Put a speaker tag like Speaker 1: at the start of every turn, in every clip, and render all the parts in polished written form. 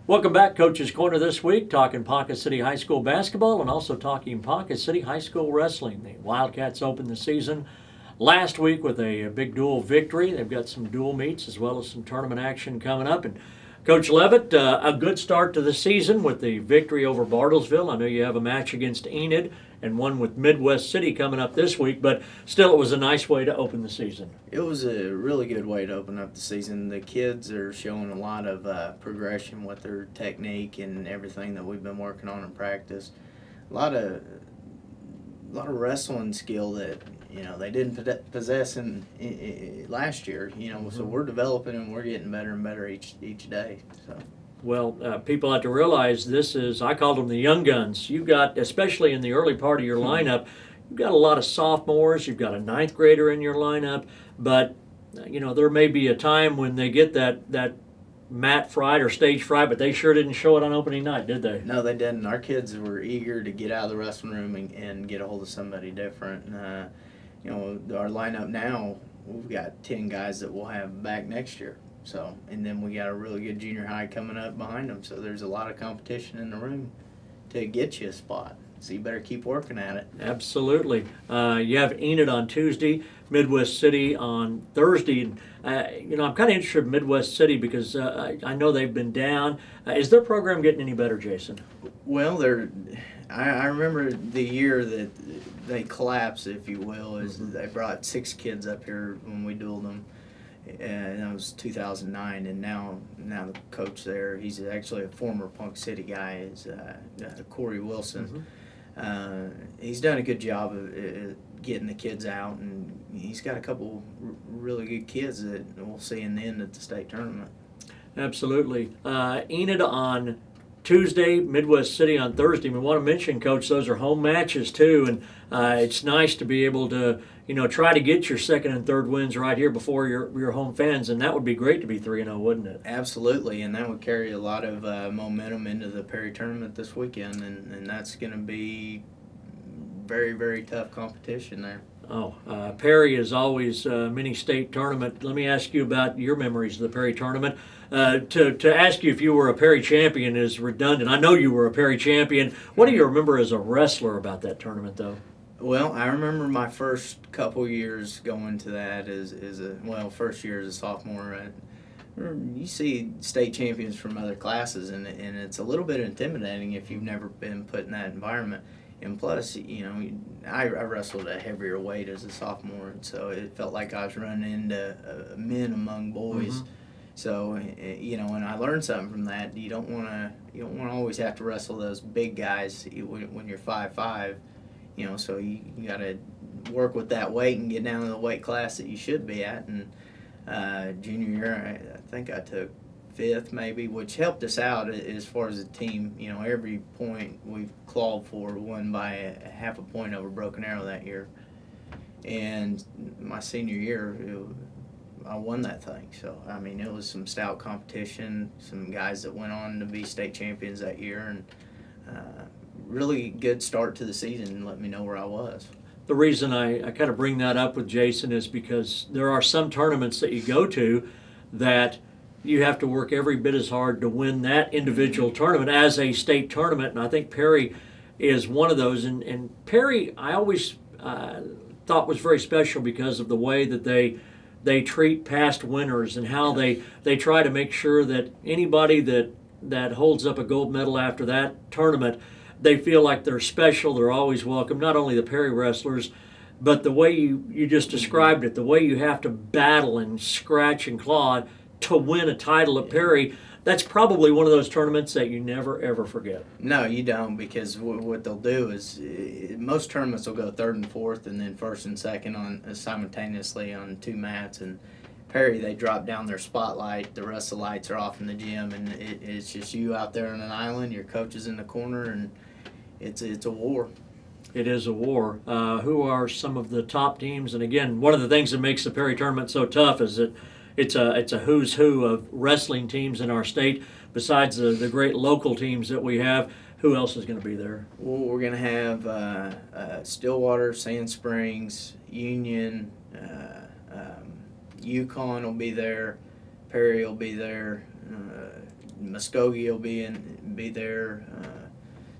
Speaker 1: Welcome back, Coach's Corner this week, talking Ponca City High School basketball and also talking Ponca City High School wrestling. The Wildcats opened the season last week with a big dual victory. They've got some dual meets as well as some tournament action coming up. And Coach Leavitt, a good start to the season with the victory over Bartlesville. I know you have a match against Enid and one with Midwest City coming up this week, but still it was a nice way to open the season.
Speaker 2: It was a really good way to open up the season. The kids are showing a lot of progression with their technique and everything that we've been working on in practice. A lot of wrestling skill that they didn't possess in last year. So we're developing and we're getting better and better each day. So.
Speaker 1: Well, people have to realize this is, I called them the young guns. You've got, especially in the early part of your lineup, you've got a lot of sophomores, you've got a ninth grader in your lineup, but, there may be a time when they get that mat fright or stage fright, but they sure didn't show it on opening night, did they?
Speaker 2: No, they didn't. Our kids were eager to get out of the wrestling room and get a hold of somebody different. Our lineup now, we've got 10 guys that we'll have back next year. So, and then we got a really good junior high coming up behind them. So there's a lot of competition in the room to get you a spot. So you better keep working at it.
Speaker 1: Absolutely. You have Enid on Tuesday, Midwest City on Thursday. I'm kind of interested in Midwest City because I know they've been down. Is their program getting any better, Jason?
Speaker 2: Well, I remember the year that they collapsed, if you will, is they brought 6 kids up here when we dueled them. And that was 2009, and now the coach there, he's actually a former Ponca City guy, is Corey Wilson. He's done a good job of getting the kids out, and he's got a couple really good kids that we'll see in the end of the state tournament.
Speaker 1: Absolutely. Enid on Tuesday, Midwest City on Thursday. We want to mention, Coach, those are home matches too, and it's nice to be able to try to get your second and third wins right here before your home fans, and that would be great to be 3-0, wouldn't it?
Speaker 2: Absolutely, and that would carry a lot of momentum into the Perry tournament this weekend, and that's going to be very, very tough competition there.
Speaker 1: Perry is always a mini state tournament. Let me ask you about your memories of the Perry tournament. To ask you if you were a Perry champion is redundant. I know you were a Perry champion. What do you remember as a wrestler about that tournament, though?
Speaker 2: Well, I remember my first couple years going to that first year as a sophomore. You see state champions from other classes, and it's a little bit intimidating if you've never been put in that environment. And plus, I wrestled a heavier weight as a sophomore, and so it felt like I was running into men among boys. Mm-hmm. So, and I learned something from that. You don't want to always have to wrestle those big guys when you're 5'5". So you got to work with that weight and get down to the weight class that you should be at. And junior year, I think I took 5th maybe, which helped us out as far as a team. Every point we've clawed for won by a half a point over Broken Arrow that year. And my senior year, I won that thing. So, it was some stout competition, some guys that went on to be state champions that year, and really good start to the season and let me know where I was.
Speaker 1: The reason I kind of bring that up with Jason is because there are some tournaments that you go to that you have to work every bit as hard to win that individual tournament as a state tournament, and I think Perry is one of those. And Perry, I always thought was very special because of the way that they treat past winners and how they try to make sure that anybody that holds up a gold medal after that tournament, they feel like they're special, they're always welcome, not only the Perry wrestlers, but the way you just described it, the way you have to battle and scratch and claw to win a title at Perry, that's probably one of those tournaments that you never, ever forget.
Speaker 2: No, you don't, because what they'll do is most tournaments will go 3rd and 4th and then 1st and 2nd on simultaneously on 2 mats. And Perry, they drop down their spotlight, the rest of the lights are off in the gym, and it's just you out there on an island, your coach is in the corner, and it's a war.
Speaker 1: It is a war. Who are some of the top teams? And again, one of the things that makes the Perry tournament so tough is that it's a who's who of wrestling teams in our state. Besides the great local teams that we have, who else is going to be there?
Speaker 2: Well, we're going to have Stillwater, Sand Springs, Union, Yukon will be there, Perry will be there, Muskogee will be there.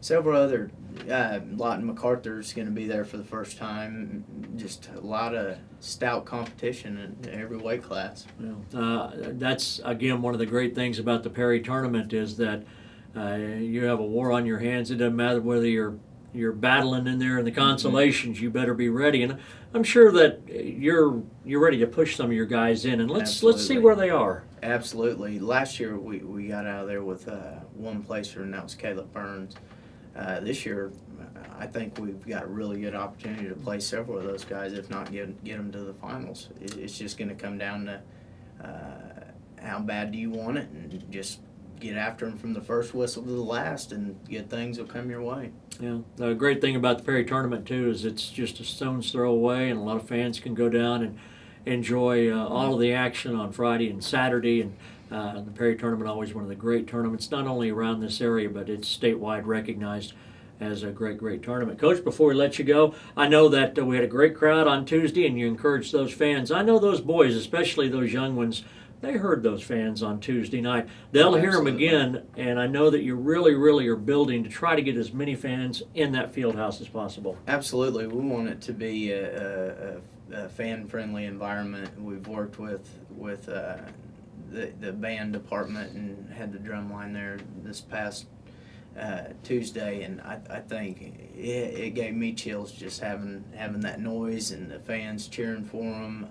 Speaker 2: Several other. Lawton MacArthur's going to be there for the first time. Just a lot of stout competition in every weight class.
Speaker 1: That's again one of the great things about the Perry tournament is that you have a war on your hands. It doesn't matter whether you're battling in there in the consolations. You better be ready. And I'm sure that you're ready to push some of your guys in. And let's see where they are.
Speaker 2: Absolutely. Last year we got out of there with one placer, and that was Caleb Burns. This year, I think we've got a really good opportunity to play several of those guys, if not get them to the finals. It's just going to come down to how bad do you want it, and just get after them from the first whistle to the last, and good things will come your way.
Speaker 1: Yeah, the great thing about the Perry tournament too is it's just a stone's throw away, and a lot of fans can go down and enjoy all of the action on Friday and Saturday. And the Perry tournament, always one of the great tournaments, not only around this area, but it's statewide recognized as a great tournament. Coach, before we let you go, I know that we had a great crowd on Tuesday, and you encouraged those fans. I know those boys, especially those young ones, they heard those fans on Tuesday night. They'll hear them again, and I know that you really are building to try to get as many fans in that field house as possible.
Speaker 2: Absolutely. We want it to be a fan-friendly environment. We've worked with the band department and had the drum line there this past Tuesday, and I think it gave me chills just having that noise and the fans cheering for them.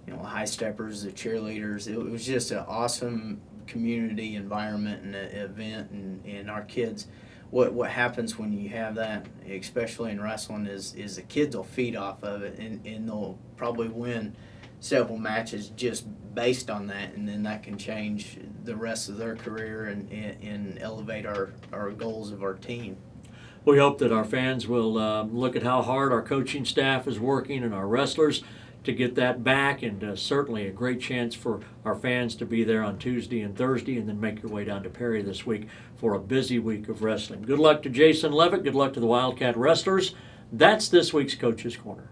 Speaker 2: The high steppers, the cheerleaders. It was just an awesome community environment and an event, and our kids. What happens when you have that, especially in wrestling, is the kids will feed off of it, and they'll probably win several matches just based on that, and then that can change the rest of their career and elevate our goals of our team.
Speaker 1: We hope that our fans will look at how hard our coaching staff is working and our wrestlers to get that back, and certainly a great chance for our fans to be there on Tuesday and Thursday, and then make your way down to Perry this week for a busy week of wrestling. Good luck to Jason Leavitt. Good luck to the Wildcat Wrestlers. That's this week's Coach's Corner.